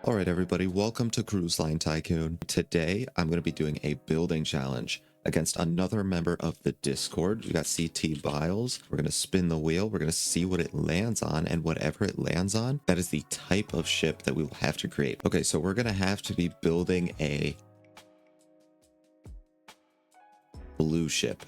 All right, everybody, welcome to Cruise Line Tycoon. Today, I'm going to be doing a building challenge against another member of the Discord. We got CT Biles. We're going to spin the wheel. We're going to see what it lands on, and whatever it lands on, that is the type of ship that we will have to create. Okay, so we're going to have to be building a blue ship,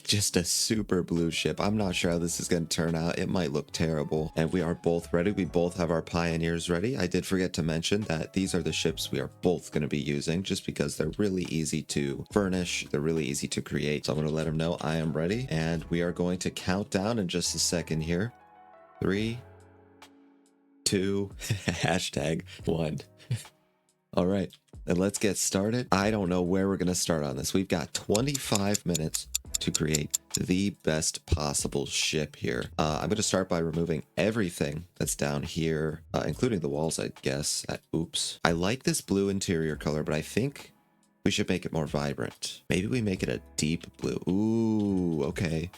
just a super blue ship. I'm not sure how this is going to turn out. It might look terrible. And we are both ready. We both have our pioneers ready. I did forget to mention that these are the ships we are both going to be using just because they're really easy to furnish. They're really easy to create. So I'm going to let them know I am ready, and we are going to count down in just a second here. 3, 2, hashtag 1. All right, and let's get started. I don't know where we're going to start on this. We've got 25 minutes to create the best possible ship here. I'm going to start by removing everything that's down here, including the walls, I guess. Oops. I like this blue interior color, but I think we should make it more vibrant. Maybe we make it a deep blue. Ooh, okay.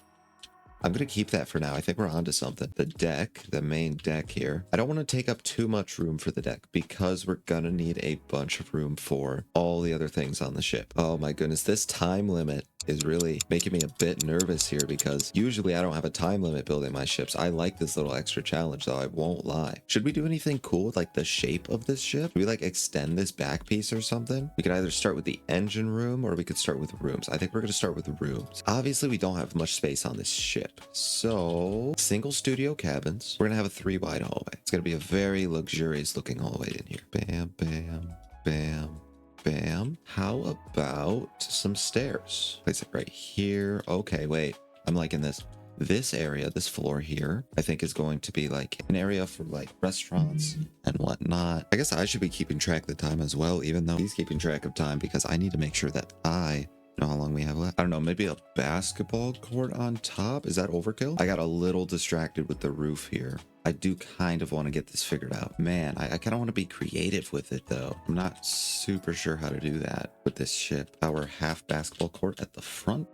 I'm going to keep that for now. I think we're onto something. The deck, the main deck here. I don't want to take up too much room for the deck because we're going to need a bunch of room for all the other things on the ship. Oh my goodness, this time limit is really making me a bit nervous here because usually I don't have a time limit building my ships. I like this little extra challenge though, I won't lie. Should we do anything cool with like the shape of this ship? Should we like extend this back piece or something? We could either start with the engine room or we could start with rooms. I think we're going to start with rooms. Obviously we don't have much space on this ship. So single studio cabins. We're going to have a 3 wide hallway. It's going to be a very luxurious looking hallway in here. Bam, bam, bam. Bam. How about some stairs? Place it right here. Okay, wait. I'm liking this. This area, this floor here, I think is going to be like an area for like restaurants and whatnot. I guess I should be keeping track of the time as well, even though he's keeping track of time because I need to make sure that I know how long we have left. I don't know, maybe a basketball court on top? Is that overkill? I got a little distracted with the roof here. I do kind of want to get this figured out. Man, I kind of want to be creative with it though. I'm not super sure how to do that with this ship. Our half basketball court at the front.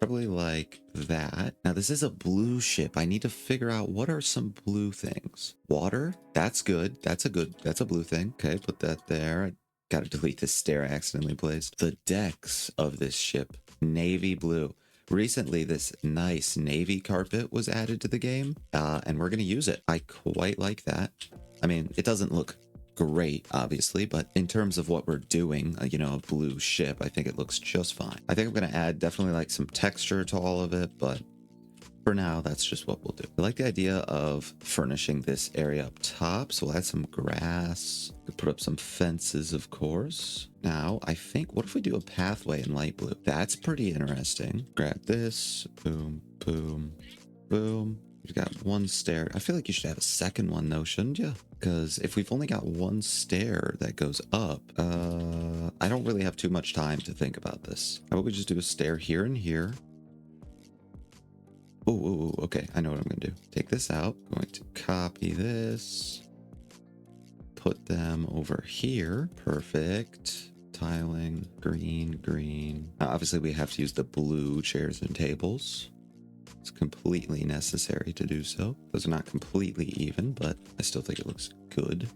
Probably like that. Now this is a blue ship. I need to figure out what are some blue things. Water, that's good. That's a blue thing. Okay, put that there. Got to delete this stair I accidentally placed. The decks of this ship, navy blue. Recently, this nice navy carpet was added to the game, and we're going to use it. I quite like that. I mean, it doesn't look great, obviously, but in terms of what we're doing, a blue ship, I think it looks just fine. I think I'm going to add definitely like some texture to all of it, but for now, that's just what we'll do. I like the idea of furnishing this area up top, so we'll add some grass. We'll put up some fences, of course. Now, I think, what if we do a pathway in light blue? That's pretty interesting. Grab this. Boom, boom, boom. We've got one stair. I feel like you should have a second one, though, shouldn't you? Because if we've only got one stair that goes up, I don't really have too much time to think about this. How about we just do a stair here and here? Oh, okay. I know what I'm going to do. Take this out. Going to copy this. Put them over here. Perfect. Tiling. Green, green. Now, obviously, we have to use the blue chairs and tables. It's completely necessary to do so. Those are not completely even, but I still think it looks good.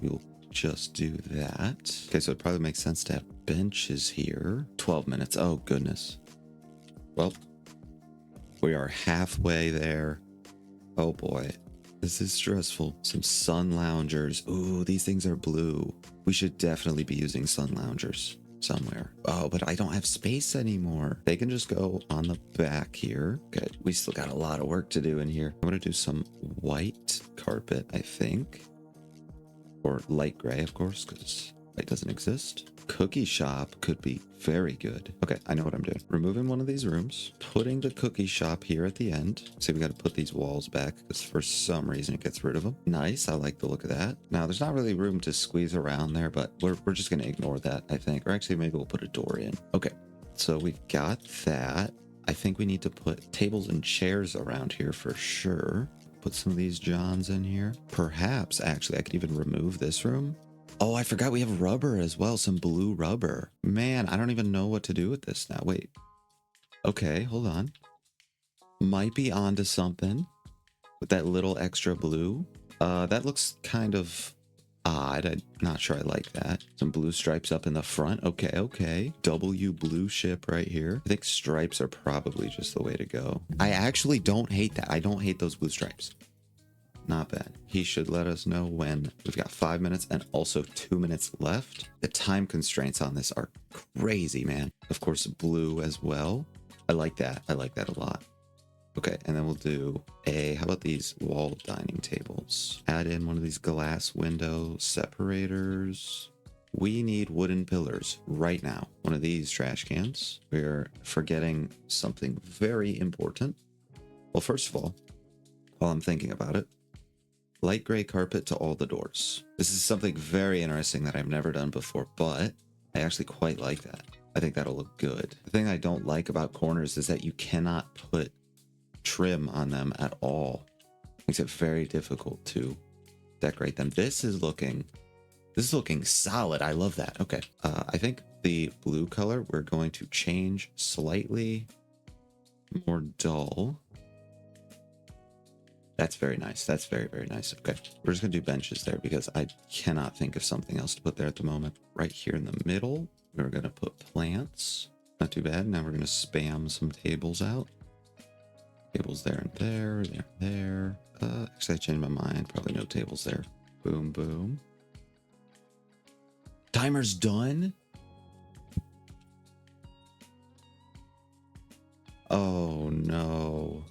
We will just do that. Okay, so it probably makes sense to have benches here. 12 minutes. Oh, goodness. Well, we are halfway there. Oh boy, this is stressful. Some sun loungers. Ooh, these things are blue. We should definitely be using sun loungers somewhere. Oh, but I don't have space anymore. They can just go on the back here. Good. We still got a lot of work to do in here. I'm gonna do some white carpet, I think. Or light gray, of course, because white doesn't exist. Cookie shop could be very good. Okay, I know what I'm doing. Removing one of these rooms, putting the cookie shop here at the end. See, we got to put these walls back because for some reason it gets rid of them. Nice, I like the look of that. Now, there's not really room to squeeze around there, but we're just going to ignore that, I think. Or actually, maybe we'll put a door in. Okay, so we've got that. I think we need to put tables and chairs around here for sure. Put some of these johns in here. Perhaps, actually, I could even remove this room. Oh, I forgot we have rubber as well. Some blue rubber. Man, I don't even know what to do with this now. Wait. Okay, hold on. Might be onto something with that little extra blue. That looks kind of odd. I'm not sure I like that. Some blue stripes up in the front. Okay, okay. W blue ship right here. I think stripes are probably just the way to go. I actually don't hate that. I don't hate those blue stripes. Not bad. He should let us know when. We've got 5 minutes and also 2 minutes left. The time constraints on this are crazy, man. Of course, blue as well. I like that. I like that a lot. Okay, and then we'll do how about these wall dining tables? Add in one of these glass window separators. We need wooden pillars right now. One of these trash cans. We're forgetting something very important. Well, first of all, while I'm thinking about it, light gray carpet to all the doors. This is something very interesting that I've never done before, but I actually quite like that. I think that'll look good. The thing I don't like about corners is that you cannot put trim on them at all. Makes it very difficult to decorate them. This is looking solid. I love that. Okay. I think the blue color we're going to change slightly more dull. That's very nice. That's very, very nice. Okay. We're just gonna do benches there because I cannot think of something else to put there at the moment. Right here in the middle, we're gonna put plants. Not too bad. Now we're gonna spam some tables out. Tables there and there, there, there. Actually, I changed my mind. Probably no tables there. Boom, boom. Timer's done. Oh no.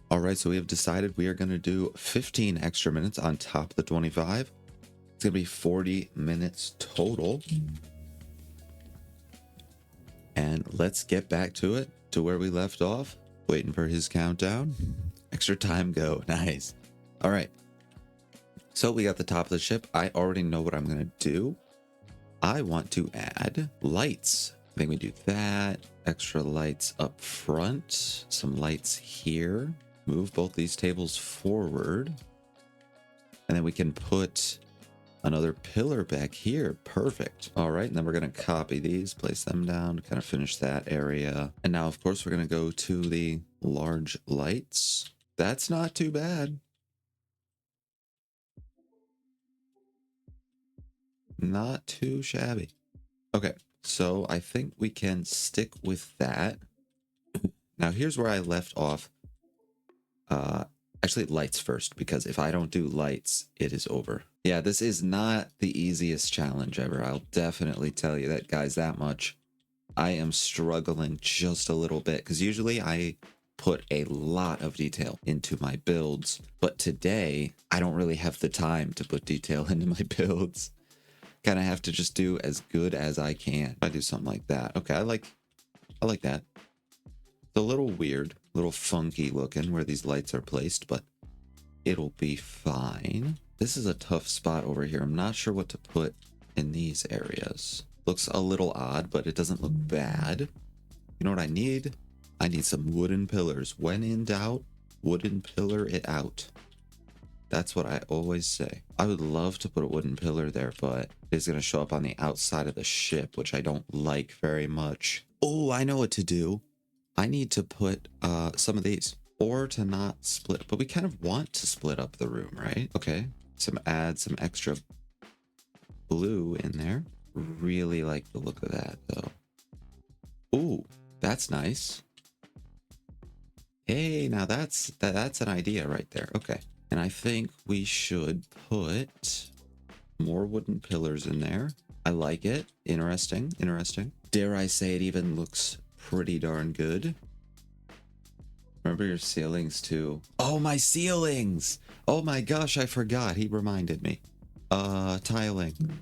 All right, so we have decided we are going to do 15 extra minutes on top of the 25. It's going to be 40 minutes total. And let's get back to it, to where we left off. Waiting for his countdown. Extra time go. Nice. All right. So we got the top of the ship. I already know what I'm going to do. I want to add lights. I think we do that. Extra lights up front. Some lights here. Move both these tables forward. And then we can put another pillar back here. Perfect. All right. And then we're going to copy these, place them down, kind of finish that area. And now, of course, we're going to go to the large lights. That's not too bad. Not too shabby. Okay. So I think we can stick with that. Now, here's where I left off. Actually, lights first, because if I don't do lights, it is over. Yeah, this is not the easiest challenge ever. I'll definitely tell you that, guys, that much. I am struggling just a little bit, because usually I put a lot of detail into my builds, but today I don't really have the time to put detail into my builds. Kind of have to just do as good as I can. If I do something like that. Okay, I like that. It's a little weird, a little funky looking where these lights are placed, but it'll be fine. This is a tough spot over here. I'm not sure what to put in these areas. Looks a little odd, but it doesn't look bad. You know what I need? I need some wooden pillars. When in doubt, wooden pillar it out. That's what I always say. I would love to put a wooden pillar there, but it's going to show up on the outside of the ship, which I don't like very much. Oh, I know what to do. I need to put some of these, or to not split, but we kind of want to split up the room, right? Okay, add some extra blue in there. Really like the look of that though. Ooh, that's nice. Hey, now that's an idea right there. Okay, and I think we should put more wooden pillars in there. I like it. Interesting, interesting. Dare I say it even looks pretty darn good. Remember your ceilings too. Oh, my ceilings. Oh my gosh, I forgot. He reminded me. Tiling.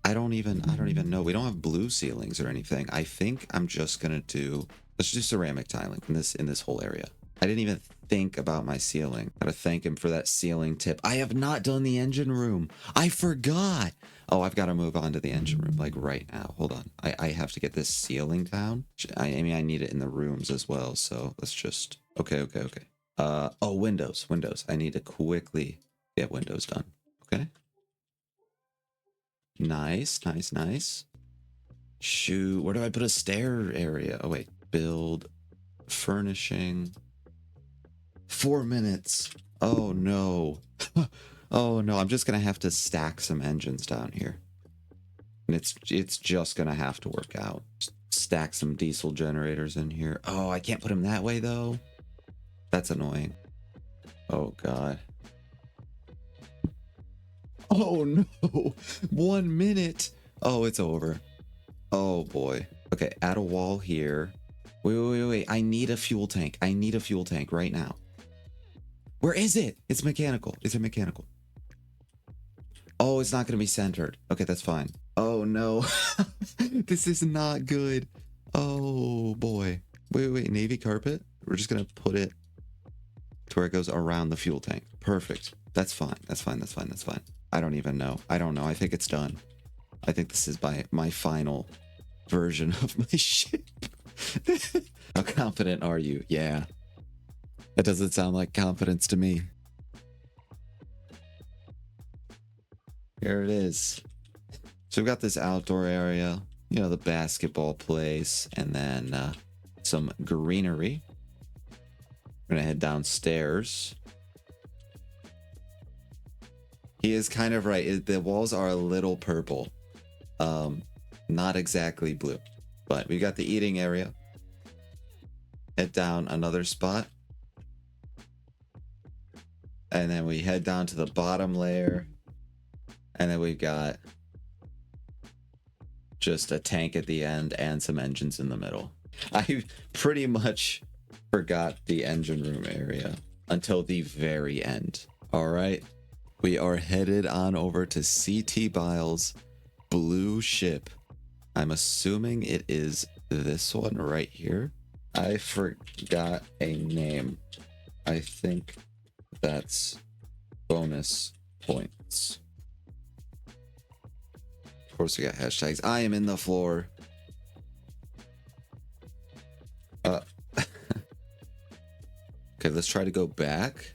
I don't even know. We don't have blue ceilings or anything. I think I'm just gonna let's do ceramic tiling in this whole area. I didn't even think about my ceiling. Gotta thank him for that ceiling tip. I have not done the engine room. I forgot. Oh, I've got to move on to the engine room like right now. Hold on. I have to get this ceiling down. I mean, I need it in the rooms as well. So let's just, okay. Oh, windows. I need to quickly get windows done. Okay. Nice. Shoot, where do I put a stair area? Oh, wait. Build, furnishing. 4 minutes. Oh, no. Oh no, I'm just gonna have to stack some engines down here. And it's just gonna have to work out. Stack some diesel generators in here. Oh, I can't put them that way though. That's annoying. Oh god. Oh no. 1 minute. Oh, it's over. Oh boy. Okay, add a wall here. Wait. I need a fuel tank. I need a fuel tank right now. Where is it? It's mechanical. Is it mechanical? Oh, it's not going to be centered. Okay, that's fine. Oh no. This is not good. Oh boy. Wait. Navy carpet? We're just going to put it to where it goes around the fuel tank. Perfect. That's fine. That's fine. I don't even know. I don't know. I think it's done. I think this is my final version of my ship. How confident are you? Yeah. That doesn't sound like confidence to me. Here it is. So we've got this outdoor area, you know, the basketball place, and then some greenery. We're gonna head downstairs. He is kind of right. The walls are a little purple. Not exactly blue. But we got the eating area. Head down another spot. And then we head down to the bottom layer. And then we've got just a tank at the end and some engines in the middle. I pretty much forgot the engine room area until the very end. All right. We are headed on over to CT Biles' blue ship. I'm assuming it is this one right here. I forgot a name. I think that's bonus points. Of course, we got hashtags. I am in the floor. Okay, let's try to go back.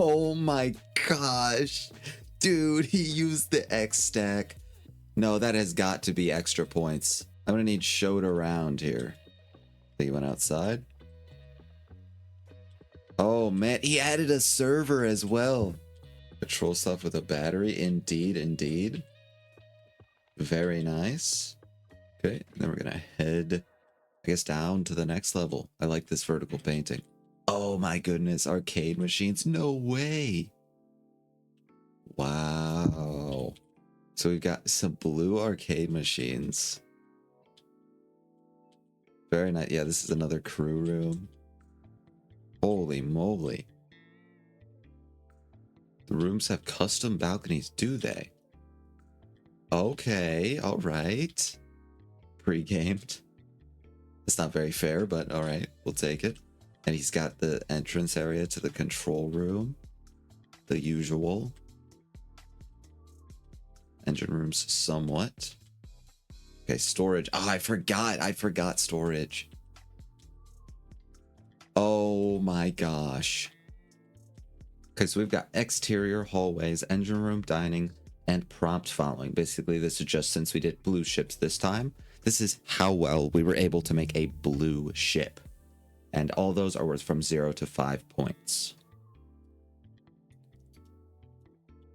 Oh my gosh. Dude, he used the X stack. No, that has got to be extra points. I'm gonna need showed around here. Think he went outside. Oh man, he added a server as well. Control stuff with a battery. Indeed. Very nice. Okay, then we're gonna head, I guess, down to the next level. I like this vertical painting. Oh my goodness, arcade machines. No way. Wow. So we've got some blue arcade machines. Very nice. Yeah, this is another crew room. Holy moly. The rooms have custom balconies, do they? Okay, all right. Pre-gamed. It's not very fair, but all right, we'll take it. And he's got the entrance area to the control room. The usual. Engine rooms somewhat. Okay, storage. Oh, I forgot storage. Oh my gosh. Okay, so we've got exterior hallways, engine room, dining, and prompt following. Basically, this is just since we did blue ships this time. This is how well we were able to make a blue ship. And all those are worth from 0 to 5 points.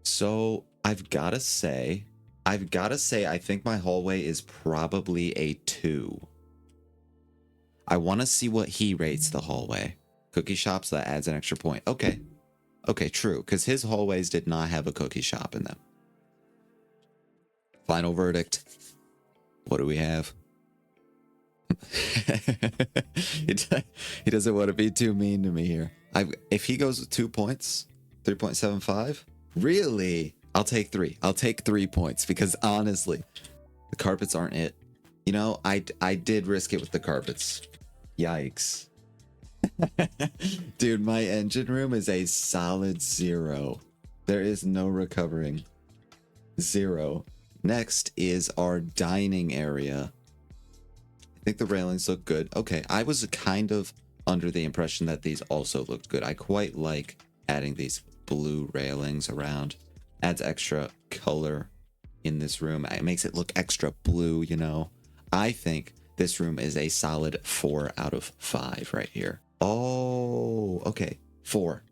So I've got to say, I think my hallway is probably a 2. I want to see what he rates the hallway. Cookie shops, that adds an extra point. Okay, true, because his hallways did not have a cookie shop in them. Final verdict. What do we have? He doesn't want to be too mean to me here. If he goes with 2 points, 3.75, really? I'll take 3. I'll take 3 points because honestly, the carpets aren't it. You know, I did risk it with the carpets. Yikes. Dude, my engine room is a solid 0. There is no recovering. 0. Next is our dining area. I think the railings look good. Okay, I was kind of under the impression that these also looked good. I quite like adding these blue railings around. Adds extra color in this room. It makes it look extra blue, you know. I think this room is a solid 4 out of 5 right here. Oh, okay. 4.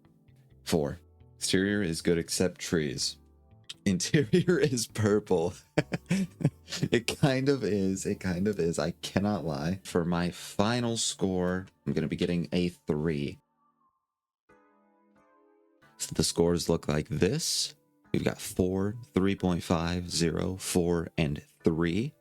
4. Exterior is good except trees. Interior is purple. It kind of is. It kind of is. I cannot lie. For my final score, I'm going to be getting a 3. So the scores look like this. We've got 4, 3.5, 0, 4, and 3.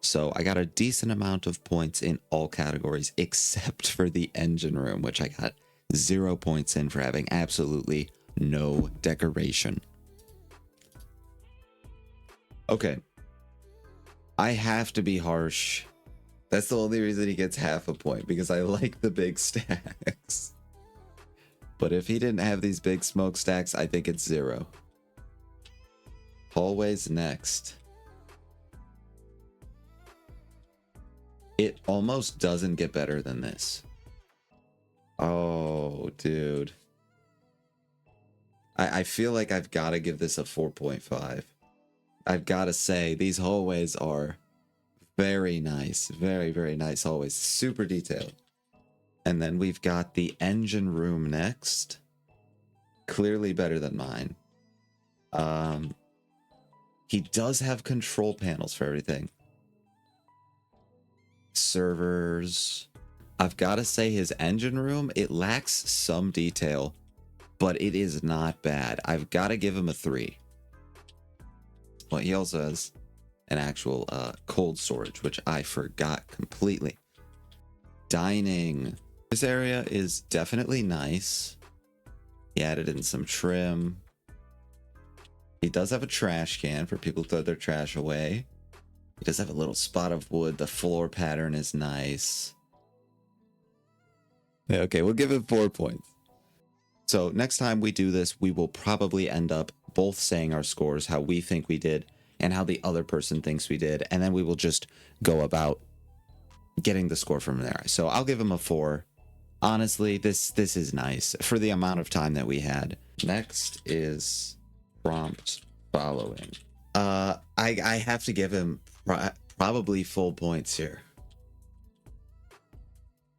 So I got a decent amount of points in all categories except for the engine room, which I got 0 points in for having absolutely no decoration. Okay. I have to be harsh. That's the only reason he gets half a point, because I like the big stacks. But if he didn't have these big smokestacks, I think it's 0. Hallways next. It almost doesn't get better than this. Oh, dude. I feel like I've got to give this a 4.5. I've got to say, these hallways are very nice. Very, very nice hallways. Super detailed. And then we've got the engine room next. Clearly better than mine. He does have control panels for everything. Servers. I've got to say his engine room, it lacks some detail, but it is not bad. I've got to give him a 3. Well, he also has an actual cold storage, which I forgot completely. Dining. This area is definitely nice. He added in some trim. He does have a trash can for people to throw their trash away. He does have a little spot of wood. The floor pattern is nice. Yeah, okay, we'll give it 4 points. So next time we do this, we will probably end up both saying our scores, how we think we did, and how the other person thinks we did. And then we will just go about getting the score from there. So I'll give him a 4. Honestly, this is nice for the amount of time that we had. Next is prompt following. I have to give him probably full points here.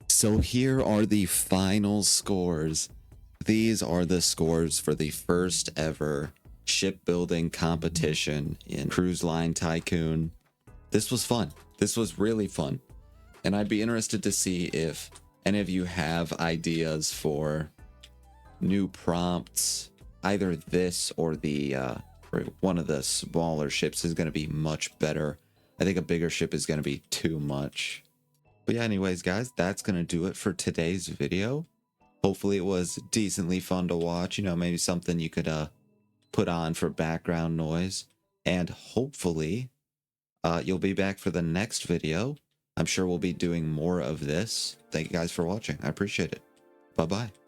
So here are the final scores. These are the scores for the first ever shipbuilding competition in Cruise Line Tycoon. This was fun. This was really fun. And I'd be interested to see if any of you have ideas for new prompts. Either this or the or one of the smaller ships is going to be much better. I think a bigger ship is going to be too much. But yeah, anyways, guys, that's going to do it for today's video. Hopefully it was decently fun to watch. You know, maybe something you could put on for background noise. And hopefully you'll be back for the next video. I'm sure we'll be doing more of this. Thank you guys for watching. I appreciate it. Bye-bye.